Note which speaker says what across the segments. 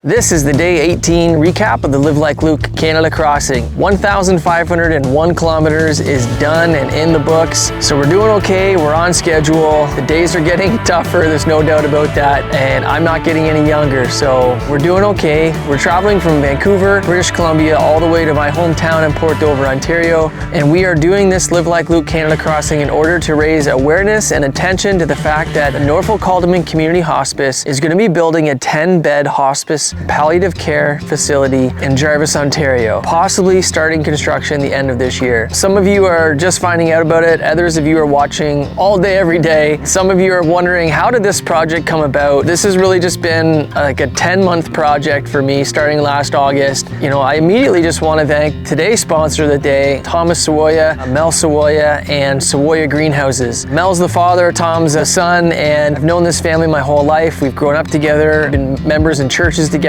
Speaker 1: This is the day 18 recap of the Live Like Luke Canada Crossing. 1,501 kilometers is done and in the books. So we're doing okay, we're on schedule. The days are getting tougher, there's no doubt about that. And I'm not getting any younger, so we're doing okay. We're traveling from Vancouver, British Columbia, all the way to my hometown in Port Dover, Ontario. And we are doing this Live Like Luke Canada Crossing in order to raise awareness and attention to the fact that Norfolk Haldimand Community Hospice is going to be building a 10-bed hospice palliative care facility in Jarvis, Ontario, possibly starting construction the end of this year. Some of you are just finding out about it, others of you are watching all day, every day. Some of you are wondering, how did this project come about? This has really just been like a 10-month project for me starting last August. You know, I immediately just want to thank today's sponsor of the day, Thomas Sawaya, Mel Sawaya, and Sawaya Greenhouses. Mel's the father, Tom's the son, and I've known this family my whole life. We've grown up together, been members in churches together,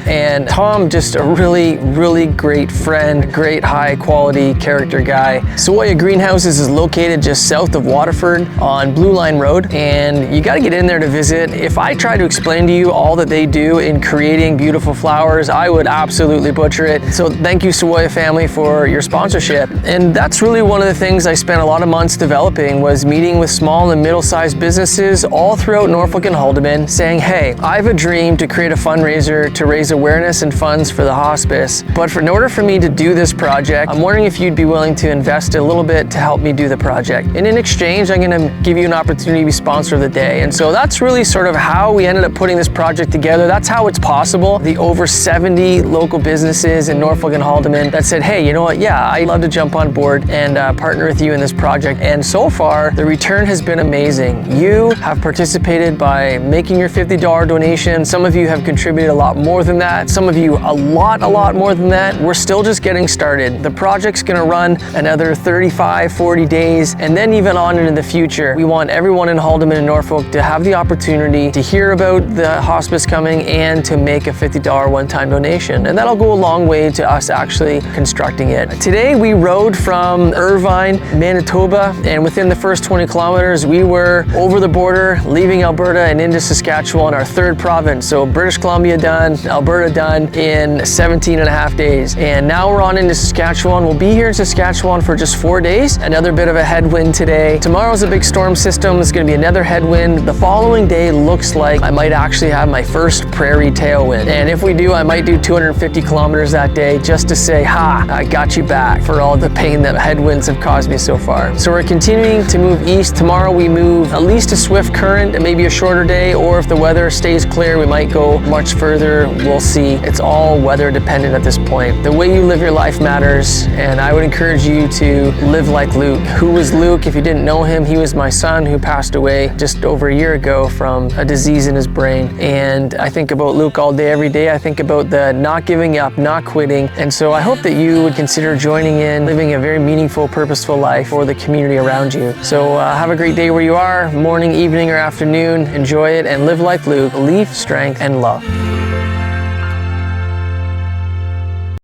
Speaker 1: and Tom, just a really great friend, great high quality character guy. Sawaya Greenhouses is located just south of Waterford on Blue Line Road, and you got to get in there to visit. If I try to explain to you all that they do in creating beautiful flowers, I would absolutely butcher it. So thank you, Sawaya family, for your sponsorship. And that's really one of the things I spent a lot of months developing, was meeting with small and middle-sized businesses all throughout Norfolk and Haldimand, saying, hey, I have a dream to create a fundraiser to raise awareness and funds for the hospice. But in order for me to do this project, I'm wondering if you'd be willing to invest a little bit to help me do the project. And in exchange, I'm going to give you an opportunity to be sponsor of the day. And so that's really sort of how we ended up putting this project together. That's how it's possible. The over 70 local businesses in Norfolk and Haldimand that said, hey, you know what? Yeah, I'd love to jump on board and partner with you in this project. And so far, the return has been amazing. You have participated by making your $50 donation. Some of you have contributed a lot more than that. Some of you a lot more than that. We're still just getting started. The project's gonna run another 35, 40 days, and then even on into the future. We want everyone in Haldimand and Norfolk to have the opportunity to hear about the hospice coming and to make a $50 one-time donation. And that'll go a long way to us actually constructing it. Today we rode from Irvine, Manitoba, and within the first 20 kilometers, we were over the border, leaving Alberta and into Saskatchewan, our third province. So British Columbia done, Alberta done in 17 and a half days. And now we're on into Saskatchewan. We'll be here in Saskatchewan for just 4 days. Another bit of a headwind today. Tomorrow's a big storm system. It's gonna be another headwind. The following day looks like I might actually have my first prairie tailwind. And if we do, I might do 250 kilometers that day just to say, ha, I got you back for all the pain that headwinds have caused me so far. So we're continuing to move east. Tomorrow we move at least a swift current and maybe a shorter day, or if the weather stays clear, we might go much further. We'll see. It's all weather dependent at this point. The way you live your life matters, and I would encourage you to live like Luke. Who was Luke? If you didn't know him, he was my son who passed away just over a year ago from a disease in his brain. And I think about Luke all day, every day. I think about the not giving up, not quitting. And so I hope that you would consider joining in, living a very meaningful, purposeful life for the community around you. So have a great day where you are, morning, evening, or afternoon. Enjoy it and live like Luke. Belief, strength, and love.